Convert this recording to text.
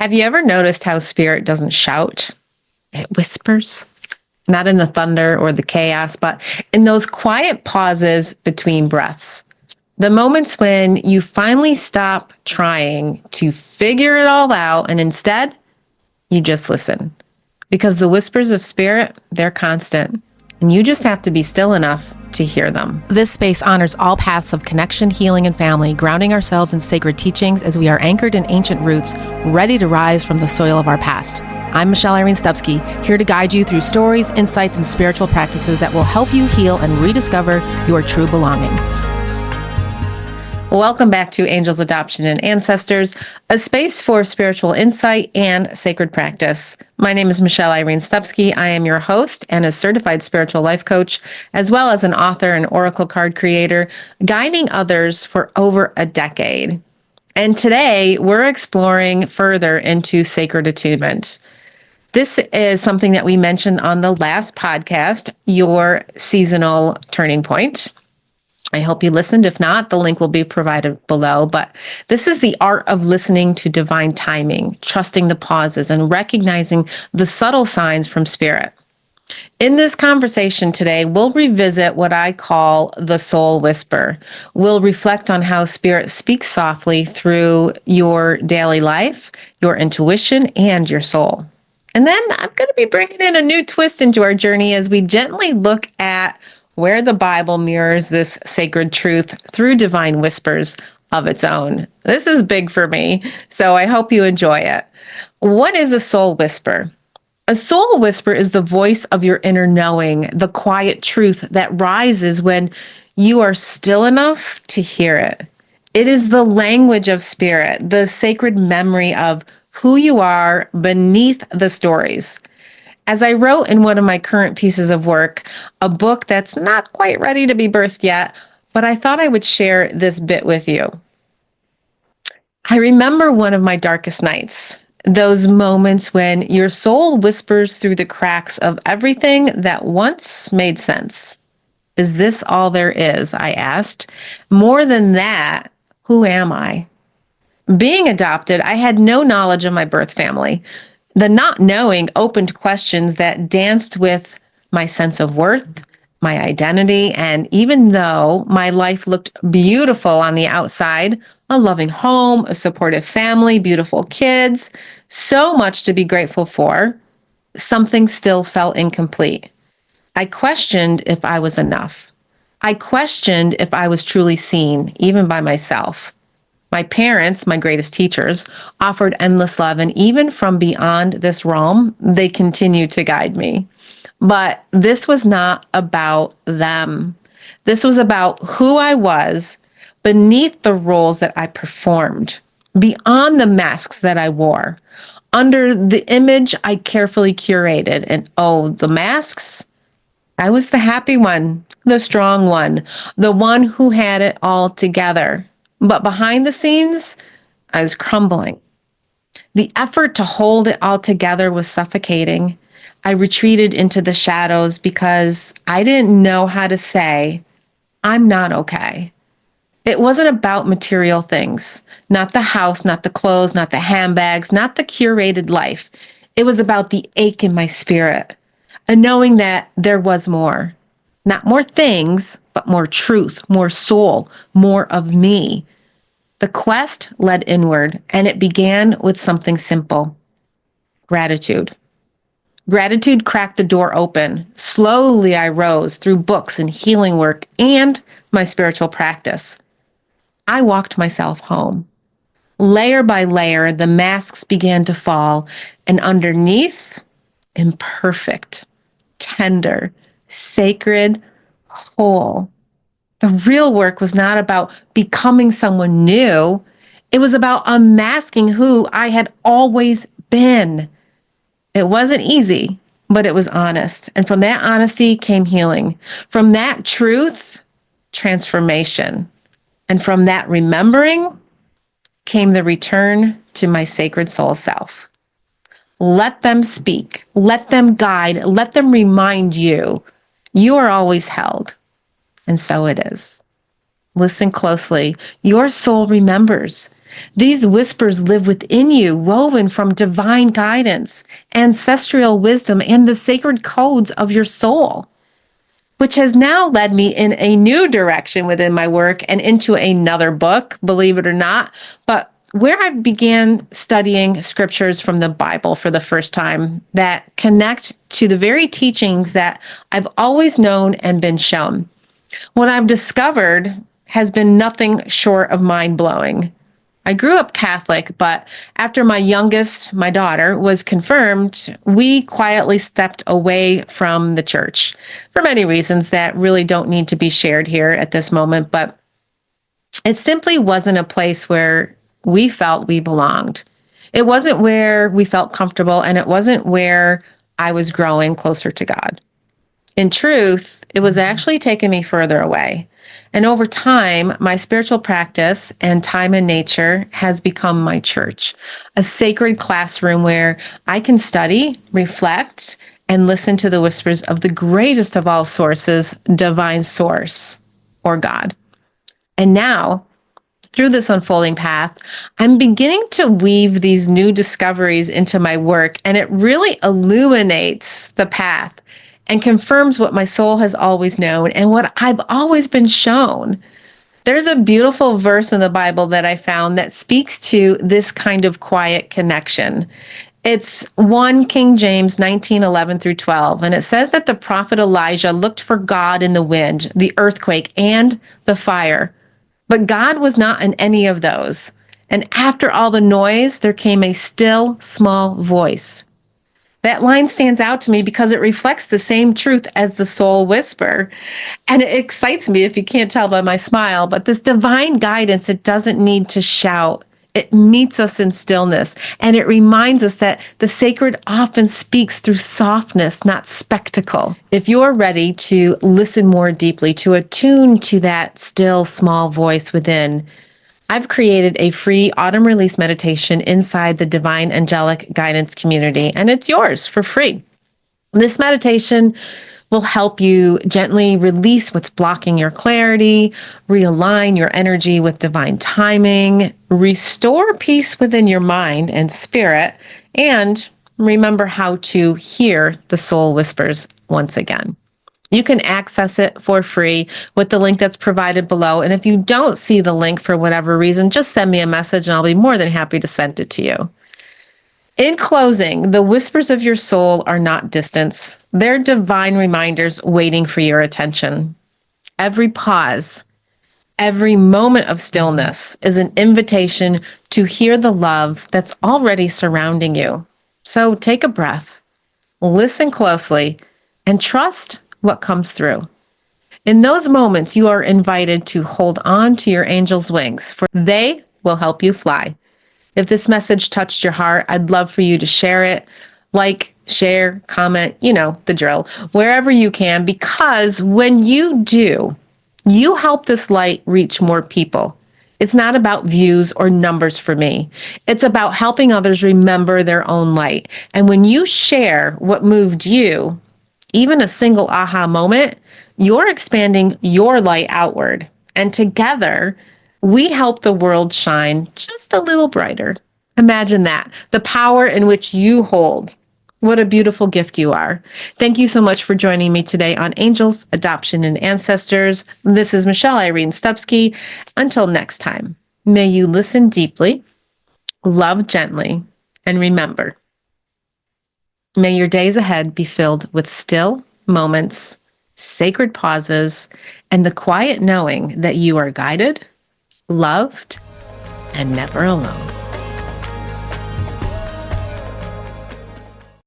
Have you ever noticed how spirit doesn't shout? It whispers, not in the thunder or the chaos, but in those quiet pauses between breaths. The moments when you finally stop trying to figure it all out and instead you just listen. Because the whispers of spirit, they're constant, and you just have to be still enough to hear them. This space honors all paths of connection, healing, and family, grounding ourselves in sacred teachings as we are anchored in ancient roots, ready to rise from the soil of our past. I'm Michelle Irene Stupsky, here to guide you through stories, insights, and spiritual practices that will help you heal and rediscover your true belonging. Welcome back to Angels, Adoption, and Ancestors, a space for spiritual insight and sacred practice. My name is Michelle Irene Stupsky. I am your host and a certified spiritual life coach, as well as an author and oracle card creator, guiding others for over a decade. And today, we're exploring further into sacred attunement. This is something that we mentioned on the last podcast, Your Seasonal Turning Point. I hope you listened. If not, the link will be provided below. But this is the art of listening to divine timing, trusting the pauses, and recognizing the subtle signs from spirit. In this conversation today, we'll revisit what I call the soul whisper. We'll reflect on how spirit speaks softly through your daily life, your intuition, and your soul. And then I'm going to be bringing in a new twist into our journey as we gently look at where the Bible mirrors this sacred truth through divine whispers of its own. This is big for me, so I hope you enjoy it. What is a soul whisper? A soul whisper is the voice of your inner knowing, the quiet truth that rises when you are still enough to hear it. It is the language of spirit, the sacred memory of who you are beneath the stories. As I wrote in one of my current pieces of work, a book that's not quite ready to be birthed yet, but I thought I would share this bit with you. I remember one of my darkest nights, those moments when your soul whispers through the cracks of everything that once made sense. Is this all there is? I asked. More than that, who am I? Being adopted, I had no knowledge of my birth family. The not knowing opened questions that danced with my sense of worth, my identity, and even though my life looked beautiful on the outside, a loving home, a supportive family, beautiful kids, so much to be grateful for, something still felt incomplete. I questioned if I was enough. I questioned if I was truly seen, even by myself. My parents, my greatest teachers, offered endless love, and even from beyond this realm, they continue to guide me. But this was not about them. This was about who I was beneath the roles that I performed, beyond the masks that I wore, under the image I carefully curated. And oh, the masks, I was the happy one, the strong one, the one who had it all together. But behind the scenes, I was crumbling. The effort to hold it all together was suffocating. I retreated into the shadows because I didn't know how to say, I'm not okay. It wasn't about material things, not the house, not the clothes, not the handbags, not the curated life. It was about the ache in my spirit, a knowing that there was more. Not more things, but more truth, more soul, more of me. The quest led inward, and it began with something simple: gratitude. Gratitude cracked the door open. Slowly I rose through books and healing work and my spiritual practice. I walked myself home. Layer by layer, the masks began to fall, and underneath, imperfect, tender, sacred, whole. The real work was not about becoming someone new. It was about unmasking who I had always been. It wasn't easy, but it was honest. And from that honesty came healing. From that truth, transformation. And from that remembering came the return to my sacred soul self. Let them speak. Let them guide. Let them remind you. You are always held. And so it is. Listen closely. Your soul remembers. These whispers live within you, woven from divine guidance, ancestral wisdom, and the sacred codes of your soul, which has now led me in a new direction within my work and into another book, believe it or not, but where I began studying scriptures from the Bible for the first time that connect to the very teachings that I've always known and been shown. What I've discovered has been nothing short of mind-blowing. I grew up Catholic, but after my youngest, my daughter, was confirmed, we quietly stepped away from the church for many reasons that really don't need to be shared here at this moment, but it simply wasn't a place where we felt we belonged. It wasn't where we felt comfortable, and it wasn't where I was growing closer to God. In truth, it was actually taking me further away. And over time, my spiritual practice and time in nature has become my church, a sacred classroom where I can study, reflect, and listen to the whispers of the greatest of all sources, divine source, or God. And now, through this unfolding path, I'm beginning to weave these new discoveries into my work, and it really illuminates the path and confirms what my soul has always known and what I've always been shown. There's a beautiful verse in the Bible that I found that speaks to this kind of quiet connection. It's 1 King James 19:11 through 12, and it says that the prophet Elijah looked for God in the wind, the earthquake, and the fire. But God was not in any of those. And after all the noise, there came a still, small voice. That line stands out to me because it reflects the same truth as the soul whisper. And it excites me, if you can't tell by my smile, but this divine guidance, it doesn't need to shout. It meets us in stillness. And it reminds us that the sacred often speaks through softness, not spectacle. If you're ready to listen more deeply, to attune to that still, small voice within, I've created a free autumn release meditation inside the Divine Angelic Guidance community, and it's yours for free. This meditation will help you gently release what's blocking your clarity, realign your energy with divine timing, restore peace within your mind and spirit, and remember how to hear the soul whispers once again. You can access it for free with the link that's provided below. And if you don't see the link for whatever reason, just send me a message and I'll be more than happy to send it to you. In closing, the whispers of your soul are not distance. They're divine reminders waiting for your attention. Every pause, every moment of stillness is an invitation to hear the love that's already surrounding you. So take a breath, listen closely, and trust what comes through. In those moments, you are invited to hold on to your angel's wings, for they will help you fly. If this message touched your heart, I'd love for you to share it, like, share, comment, you know, the drill, wherever you can, because when you do, you help this light reach more people. It's not about views or numbers for me. It's about helping others remember their own light. And when you share what moved you, even a single aha moment, you're expanding your light outward. And together, we help the world shine just a little brighter. Imagine that, the power in which you hold. What a beautiful gift you are. Thank you so much for joining me today on Angels, Adoption, and Ancestors. This is Michelle Irene Stupski. Until next time, may you listen deeply, love gently, and remember, may your days ahead be filled with still moments, sacred pauses, and the quiet knowing that you are guided, loved, and never alone.